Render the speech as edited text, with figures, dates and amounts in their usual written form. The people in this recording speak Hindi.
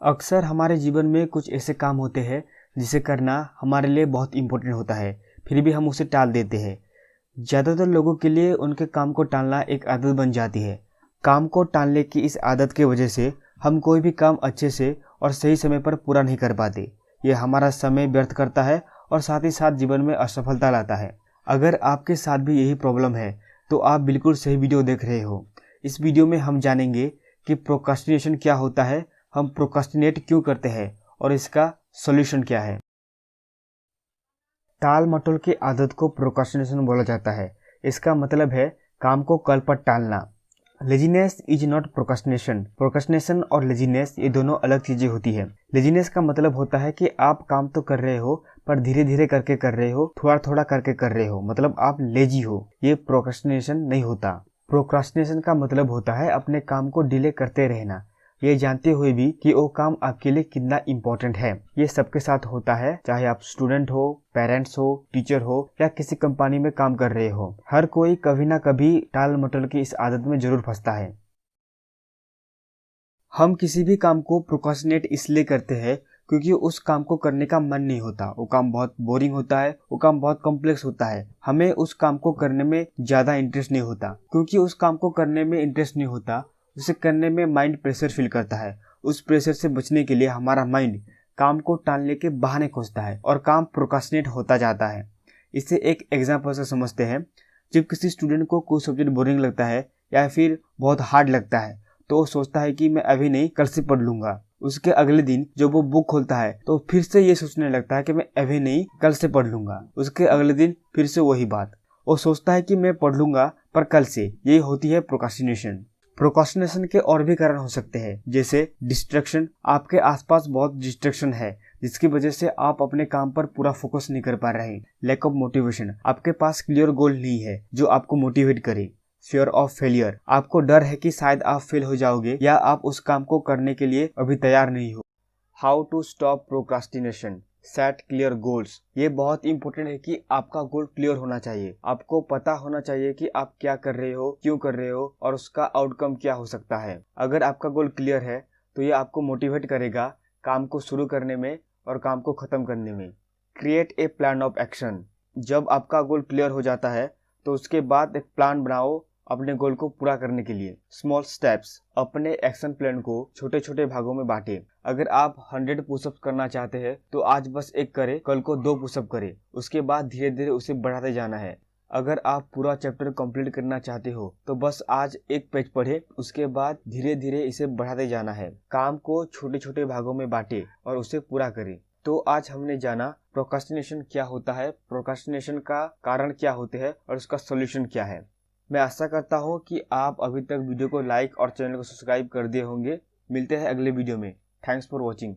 अक्सर हमारे जीवन में कुछ ऐसे काम होते हैं जिसे करना हमारे लिए बहुत इम्पोर्टेंट होता है, फिर भी हम उसे टाल देते हैं। ज़्यादातर लोगों के लिए उनके काम को टालना एक आदत बन जाती है। काम को टालने की इस आदत की वजह से हम कोई भी काम अच्छे से और सही समय पर पूरा नहीं कर पाते। ये हमारा समय व्यर्थ करता है और साथ ही साथ जीवन में असफलता लाता है। अगर आपके साथ भी यही प्रॉब्लम है तो आप बिल्कुल सही वीडियो देख रहे हो। इस वीडियो में हम जानेंगे कि प्रोक्रास्टिनेशन क्या होता है, हम प्रोक्रास्टिनेट क्यों करते हैं और इसका सॉल्यूशन क्या है। टाल मटोल की आदत को प्रोक्रास्टिनेशन बोला जाता है। इसका मतलब है काम को कल पर टालना। Laziness is not procrastination. Procrastination और लेजीनेस ये दोनों अलग चीजें होती है। लेजीनेस का मतलब होता है कि आप काम तो कर रहे हो पर धीरे धीरे करके कर रहे हो, थोड़ा थोड़ा करके कर रहे हो, मतलब आप लेजी हो। ये प्रोक्रास्टिनेशन नहीं होता। प्रोक्रास्टिनेशन का मतलब होता है अपने काम को डिले करते रहना, ये जानते हुए भी कि वो काम आपके लिए कितना इम्पोर्टेंट है। ये सबके साथ होता है, चाहे आप स्टूडेंट हो, पेरेंट्स हो, टीचर हो या किसी कंपनी में काम कर रहे हो। हर कोई कभी ना कभी टाल मटोल की इस आदत में जरूर फंसता है। हम किसी भी काम को प्रोक्रास्टिनेट इसलिए करते हैं क्योंकि उस काम को करने का मन नहीं होता। वो काम बहुत बोरिंग होता है, वो काम बहुत कॉम्प्लेक्स होता है, हमें उस काम को करने में ज़्यादा इंटरेस्ट नहीं होता। क्योंकि उस काम को करने में इंटरेस्ट नहीं होता, उसे करने में माइंड प्रेशर फील करता है। उस प्रेशर से बचने के लिए हमारा माइंड काम को टालने के बहाने खोजता है और काम प्रोक्रास्टिनेट होता जाता है। इसे एक एग्जाम्पल से समझते हैं। जब किसी स्टूडेंट को कोई सब्जेक्ट बोरिंग लगता है या फिर बहुत हार्ड लगता है तो वो सोचता है कि मैं अभी नहीं, कल से पढ़ लूंगा। उसके अगले दिन जब वो बुक खोलता है तो फिर से ये सोचने लगता है कि मैं अभी नहीं, कल से पढ़ लूंगा। उसके अगले दिन फिर से वही बात, वो सोचता है कि मैं पढ़ लूंगा पर कल से। यही होती है प्रोक्रास्टिनेशन। प्रोक्रास्टिनेशन के और भी कारण हो सकते हैं, जैसे डिस्ट्रैक्शन। आपके आसपास बहुत डिस्ट्रैक्शन है जिसकी वजह से आप अपने काम पर पूरा फोकस नहीं कर पा रहे हैं। लैक ऑफ मोटिवेशन, आपके पास क्लियर गोल नहीं है जो आपको मोटिवेट करे। फियर ऑफ फेलियर, आपको डर है कि शायद आप फेल हो जाओगे या आप उस काम को करने के लिए अभी तैयार नहीं हो। How to stop procrastination, set clear goals. ये बहुत इंपॉर्टेंट है कि आपका गोल क्लियर होना चाहिए। आपको पता होना चाहिए कि आप क्या कर रहे हो, क्यों कर रहे हो और उसका आउटकम क्या हो सकता है। अगर आपका गोल क्लियर है तो ये आपको मोटिवेट करेगा काम को शुरू करने में और काम को खत्म करने में। Create a plan of action. जब आपका गोल क्लियर हो जाता है तो उसके बाद एक प्लान बनाओ अपने गोल को पूरा करने के लिए। स्मॉल स्टेप्स, अपने एक्शन प्लान को छोटे छोटे भागों में बांटे। अगर आप 100 पुशअप्स करना चाहते हैं तो आज बस 1 करें, कल को 2 पुशअप करें, उसके बाद धीरे धीरे उसे बढ़ाते जाना है। अगर आप पूरा चैप्टर कंप्लीट करना चाहते हो तो बस आज 1 पेज पढ़े, उसके बाद धीरे धीरे इसे बढ़ाते जाना है। काम को छोटे छोटे भागों में बांटे और उसे पूरा करें। तो आज हमने जाना प्रोक्रास्टिनेशन क्या होता है, प्रोक्रास्टिनेशन का कारण क्या होते हैं और उसका सॉल्यूशन क्या है। मैं आशा करता हूँ कि आप अभी तक वीडियो को लाइक और चैनल को सब्सक्राइब कर दिए होंगे। मिलते हैं अगले वीडियो में। Thanks for watching.